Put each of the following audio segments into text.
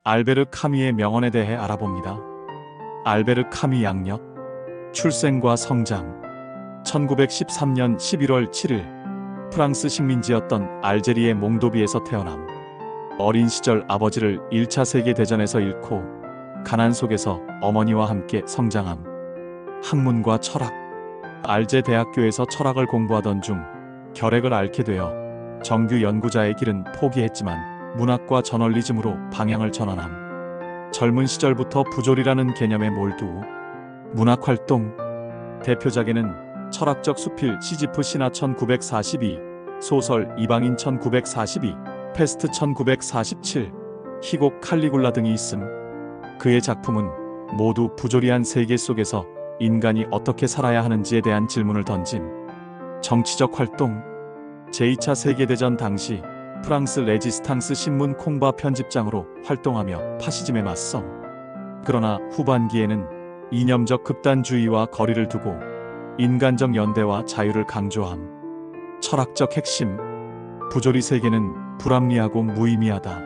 알베르 카미의 명언에 대해 알아봅니다. 알베르 카미 양력, 출생과 성장. 1913년 11월 7일 프랑스 식민지였던 알제리의 몽도비에서 태어남. 어린 시절 아버지를 1차 세계대전에서 잃고 가난 속에서 어머니와 함께 성장함. 학문과 철학. 알제 대학교에서 철학을 공부하던 중 결핵을 앓게 되어 정규 연구자의 길은 포기했지만 문학과 저널리즘으로 방향을 전환함. 젊은 시절부터 부조리라는 개념에 몰두 문학활동. 대표작에는 철학적 수필 시지프 신화 1942, 소설 이방인 1942, 페스트 1947, 희곡 칼리굴라 등이 있음. 그의 작품은 모두 부조리한 세계 속에서 인간이 어떻게 살아야 하는지에 대한 질문을 던짐. 정치적 활동. 제2차 세계대전 당시 프랑스 레지스탕스 신문 콩바 편집장으로 활동하며 파시즘에 맞서. 그러나 후반기에는 이념적 극단주의와 거리를 두고 인간적 연대와 자유를 강조함. 철학적 핵심. 부조리 세계는 불합리하고 무의미하다.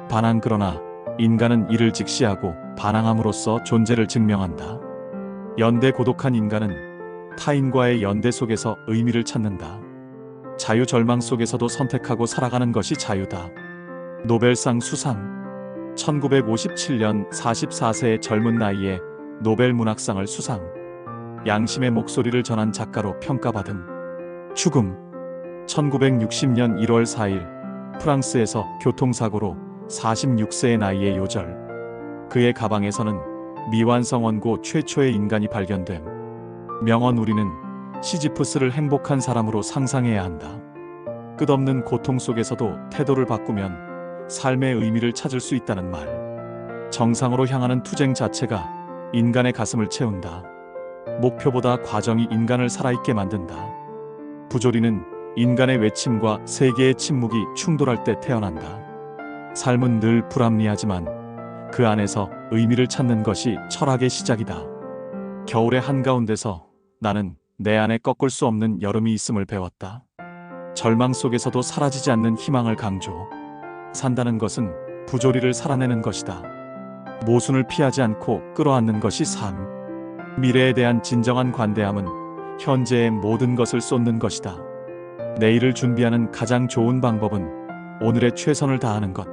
반항. 그러나 인간은 이를 직시하고 반항함으로써 존재를 증명한다. 연대. 고독한 인간은 타인과의 연대 속에서 의미를 찾는다. 자유. 절망 속에서도 선택하고 살아가는 것이 자유다. 노벨상 수상. 1957년 44세의 젊은 나이에 노벨 문학상을 수상. 양심의 목소리를 전한 작가로 평가받음. 죽음. 1960년 1월 4일 프랑스에서 교통사고로 46세의 나이에 요절. 그의 가방에서는 미완성 원고 최초의 인간이 발견됨. 명언. 우리는 시지프스를 행복한 사람으로 상상해야 한다. 끝없는 고통 속에서도 태도를 바꾸면 삶의 의미를 찾을 수 있다는 말. 정상으로 향하는 투쟁 자체가 인간의 가슴을 채운다. 목표보다 과정이 인간을 살아있게 만든다. 부조리는 인간의 외침과 세계의 침묵이 충돌할 때 태어난다. 삶은 늘 불합리하지만 그 안에서 의미를 찾는 것이 철학의 시작이다. 겨울의 한가운데서 나는 내 안에 꺾을 수 없는 여름이 있음을 배웠다. 절망 속에서도 사라지지 않는 희망을 강조. 산다는 것은 부조리를 살아내는 것이다. 모순을 피하지 않고 끌어안는 것이 삶. 미래에 대한 진정한 관대함은 현재의 모든 것을 쏟는 것이다. 내일을 준비하는 가장 좋은 방법은 오늘의 최선을 다하는 것.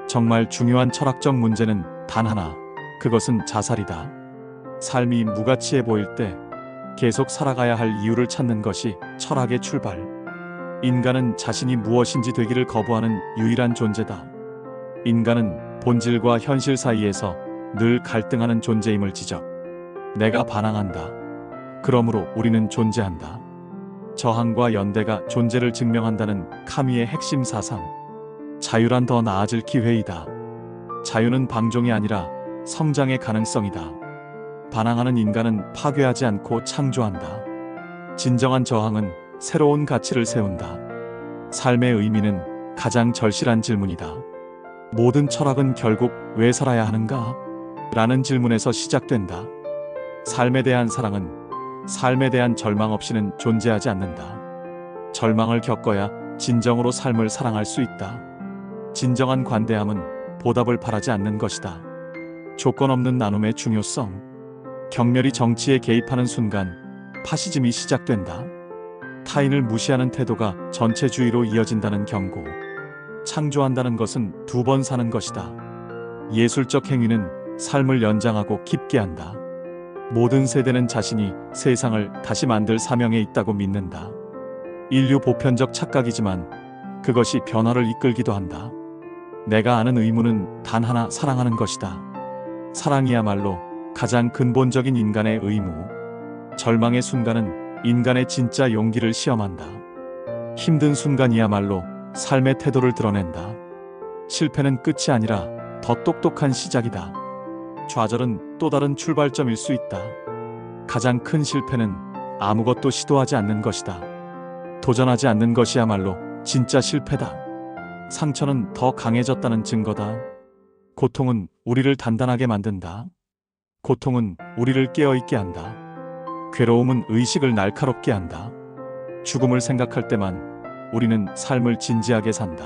정말 중요한 철학적 문제는 단 하나, 그것은 자살이다. 삶이 무가치해 보일 때 계속 살아가야 할 이유를 찾는 것이 철학의 출발. 인간은 자신이 무엇인지 되기를 거부하는 유일한 존재다. 인간은 본질과 현실 사이에서 늘 갈등하는 존재임을 지적. 내가 반항한다. 그러므로 우리는 존재한다. 저항과 연대가 존재를 증명한다는 카미의 핵심 사상. 자유란 더 나아질 기회이다. 자유는 방종이 아니라 성장의 가능성이다. 반항하는 인간은 파괴하지 않고 창조한다. 진정한 저항은 새로운 가치를 세운다. 삶의 의미는 가장 절실한 질문이다. 모든 철학은 결국 왜 살아야 하는가? 라는 질문에서 시작된다. 삶에 대한 사랑은 삶에 대한 절망 없이는 존재하지 않는다. 절망을 겪어야 진정으로 삶을 사랑할 수 있다. 진정한 관대함은 보답을 바라지 않는 것이다. 조건 없는 나눔의 중요성. 격렬히 정치에 개입하는 순간 파시즘이 시작된다. 타인을 무시하는 태도가 전체주의로 이어진다는 경고. 창조한다는 것은 두 번 사는 것이다. 예술적 행위는 삶을 연장하고 깊게 한다. 모든 세대는 자신이 세상을 다시 만들 사명에 있다고 믿는다. 인류 보편적 착각이지만 그것이 변화를 이끌기도 한다. 내가 아는 의무는 단 하나, 사랑하는 것이다. 사랑이야말로 가장 근본적인 인간의 의무. 절망의 순간은 인간의 진짜 용기를 시험한다. 힘든 순간이야말로 삶의 태도를 드러낸다. 실패는 끝이 아니라 더 똑똑한 시작이다. 좌절은 또 다른 출발점일 수 있다. 가장 큰 실패는 아무것도 시도하지 않는 것이다. 도전하지 않는 것이야말로 진짜 실패다. 상처는 더 강해졌다는 증거다. 고통은 우리를 단단하게 만든다. 고통은 우리를 깨어있게 한다. 괴로움은 의식을 날카롭게 한다. 죽음을 생각할 때만 우리는 삶을 진지하게 산다.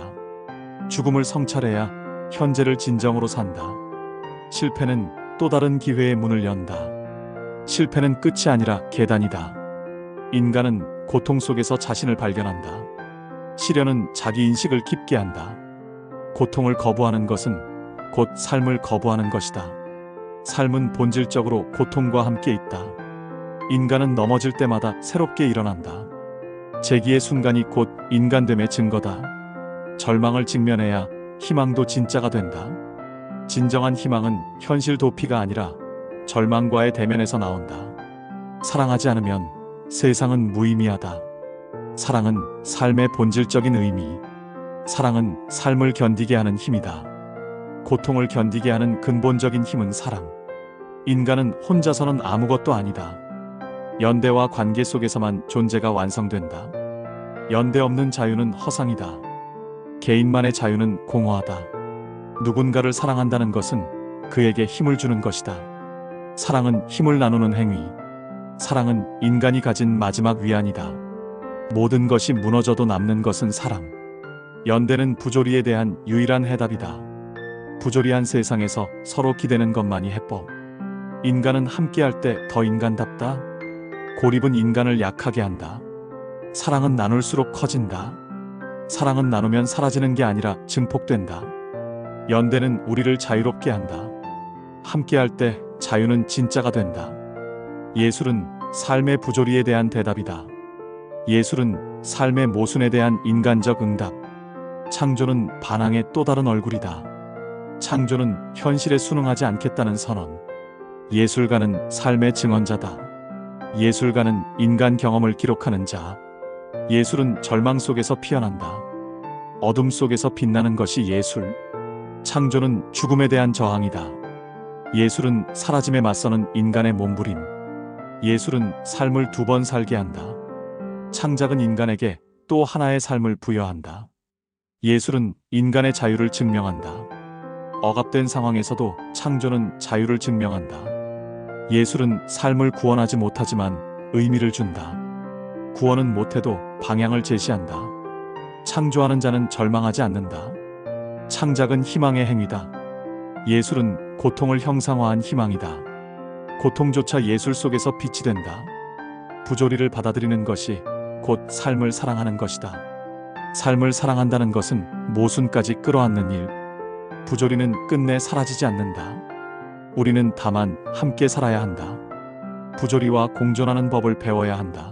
죽음을 성찰해야 현재를 진정으로 산다. 실패는 또 다른 기회의 문을 연다. 실패는 끝이 아니라 계단이다. 인간은 고통 속에서 자신을 발견한다. 시련은 자기 인식을 깊게 한다. 고통을 거부하는 것은 곧 삶을 거부하는 것이다. 삶은 본질적으로 고통과 함께 있다. 인간은 넘어질 때마다 새롭게 일어난다. 재기의 순간이 곧 인간됨의 증거다. 절망을 직면해야 희망도 진짜가 된다. 진정한 희망은 현실 도피가 아니라 절망과의 대면에서 나온다. 사랑하지 않으면 세상은 무의미하다. 사랑은 삶의 본질적인 의미. 사랑은 삶을 견디게 하는 힘이다. 고통을 견디게 하는 근본적인 힘은 사랑. 인간은 혼자서는 아무것도 아니다. 연대와 관계 속에서만 존재가 완성된다. 연대 없는 자유는 허상이다. 개인만의 자유는 공허하다. 누군가를 사랑한다는 것은 그에게 힘을 주는 것이다. 사랑은 힘을 나누는 행위. 사랑은 인간이 가진 마지막 위안이다. 모든 것이 무너져도 남는 것은 사랑. 연대는 부조리에 대한 유일한 해답이다. 부조리한 세상에서 서로 기대는 것만이 해법. 인간은 함께할 때 더 인간답다. 고립은 인간을 약하게 한다. 사랑은 나눌수록 커진다. 사랑은 나누면 사라지는 게 아니라 증폭된다. 연대는 우리를 자유롭게 한다. 함께할 때 자유는 진짜가 된다. 예술은 삶의 부조리에 대한 대답이다. 예술은 삶의 모순에 대한 인간적 응답. 창조는 반항의 또 다른 얼굴이다. 창조는 현실에 순응하지 않겠다는 선언. 예술가는 삶의 증언자다. 예술가는 인간 경험을 기록하는 자. 예술은 절망 속에서 피어난다. 어둠 속에서 빛나는 것이 예술. 창조는 죽음에 대한 저항이다. 예술은 사라짐에 맞서는 인간의 몸부림. 예술은 삶을 두 번 살게 한다. 창작은 인간에게 또 하나의 삶을 부여한다. 예술은 인간의 자유를 증명한다. 억압된 상황에서도 창조는 자유를 증명한다. 예술은 삶을 구원하지 못하지만 의미를 준다. 구원은 못해도 방향을 제시한다. 창조하는 자는 절망하지 않는다. 창작은 희망의 행위다. 예술은 고통을 형상화한 희망이다. 고통조차 예술 속에서 빛이 된다. 부조리를 받아들이는 것이 곧 삶을 사랑하는 것이다. 삶을 사랑한다는 것은 모순까지 끌어안는 일. 부조리는 끝내 사라지지 않는다. 우리는 다만 함께 살아야 한다. 부조리와 공존하는 법을 배워야 한다.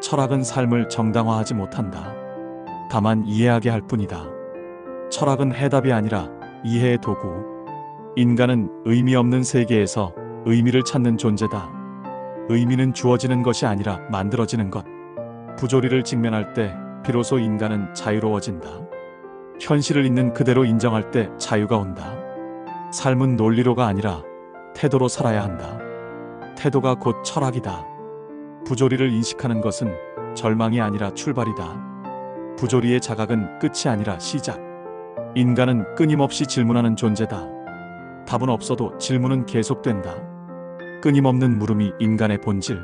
철학은 삶을 정당화하지 못한다. 다만 이해하게 할 뿐이다. 철학은 해답이 아니라 이해의 도구. 인간은 의미 없는 세계에서 의미를 찾는 존재다. 의미는 주어지는 것이 아니라 만들어지는 것. 부조리를 직면할 때 비로소 인간은 자유로워진다. 현실을 있는 그대로 인정할 때 자유가 온다. 삶은 논리로가 아니라 태도로 살아야 한다. 태도가 곧 철학이다. 부조리를 인식하는 것은 절망이 아니라 출발이다. 부조리의 자각은 끝이 아니라 시작. 인간은 끊임없이 질문하는 존재다. 답은 없어도 질문은 계속된다. 끊임없는 물음이 인간의 본질.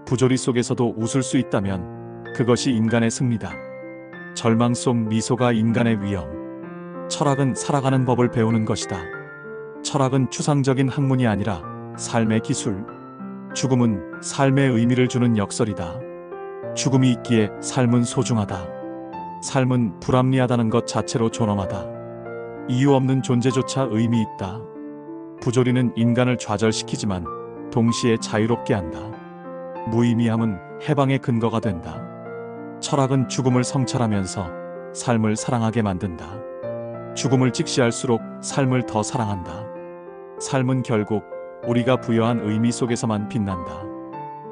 부조리 속에서도 웃을 수 있다면 그것이 인간의 승리다. 절망 속 미소가 인간의 위엄. 철학은 살아가는 법을 배우는 것이다. 철학은 추상적인 학문이 아니라 삶의 기술. 죽음은 삶의 의미를 주는 역설이다. 죽음이 있기에 삶은 소중하다. 삶은 불합리하다는 것 자체로 존엄하다. 이유 없는 존재조차 의미 있다. 부조리는 인간을 좌절시키지만 동시에 자유롭게 한다. 무의미함은 해방의 근거가 된다. 철학은 죽음을 성찰하면서 삶을 사랑하게 만든다. 죽음을 직시할수록 삶을 더 사랑한다. 삶은 결국 우리가 부여한 의미 속에서만 빛난다.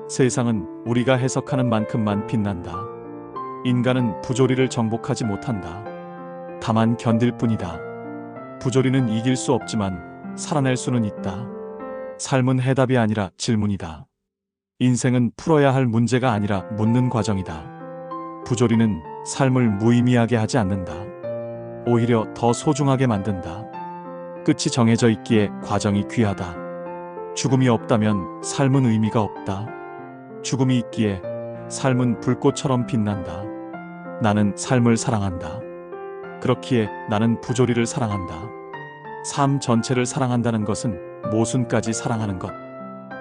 세상은 우리가 해석하는 만큼만 빛난다. 인간은 부조리를 정복하지 못한다. 다만 견딜 뿐이다. 부조리는 이길 수 없지만 살아낼 수는 있다. 삶은 해답이 아니라 질문이다. 인생은 풀어야 할 문제가 아니라 묻는 과정이다. 부조리는 삶을 무의미하게 하지 않는다. 오히려 더 소중하게 만든다. 끝이 정해져 있기에 과정이 귀하다. 죽음이 없다면 삶은 의미가 없다. 죽음이 있기에 삶은 불꽃처럼 빛난다. 나는 삶을 사랑한다. 그렇기에 나는 부조리를 사랑한다. 삶 전체를 사랑한다는 것은 모순까지 사랑하는 것.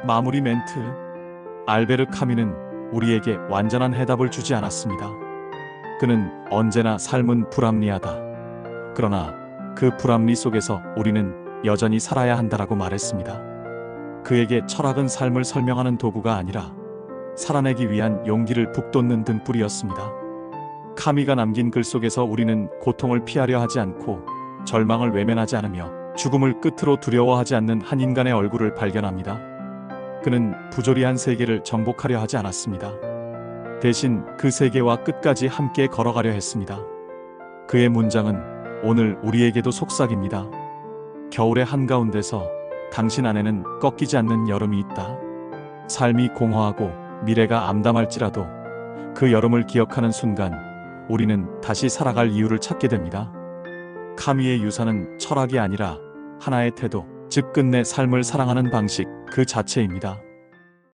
마무리 멘트. 알베르 카뮈는 우리에게 완전한 해답을 주지 않았습니다. 그는 언제나 삶은 불합리하다. 그러나 그 불합리 속에서 우리는 여전히 살아야 한다라고 말했습니다. 그에게 철학은 삶을 설명하는 도구가 아니라 살아내기 위한 용기를 북돋는 등불이었습니다. 카미가 남긴 글 속에서 우리는 고통을 피하려 하지 않고 절망을 외면하지 않으며 죽음을 끝으로 두려워하지 않는 한 인간의 얼굴을 발견합니다. 그는 부조리한 세계를 정복하려 하지 않았습니다. 대신 그 세계와 끝까지 함께 걸어가려 했습니다. 그의 문장은 오늘 우리에게도 속삭입니다. 겨울의 한가운데서 당신 안에는 꺾이지 않는 여름이 있다. 삶이 공허하고 미래가 암담할지라도 그 여름을 기억하는 순간 우리는 다시 살아갈 이유를 찾게 됩니다. 카미의 유산은 철학이 아니라 하나의 태도, 즉 끝내 삶을 사랑하는 방식 그 자체입니다.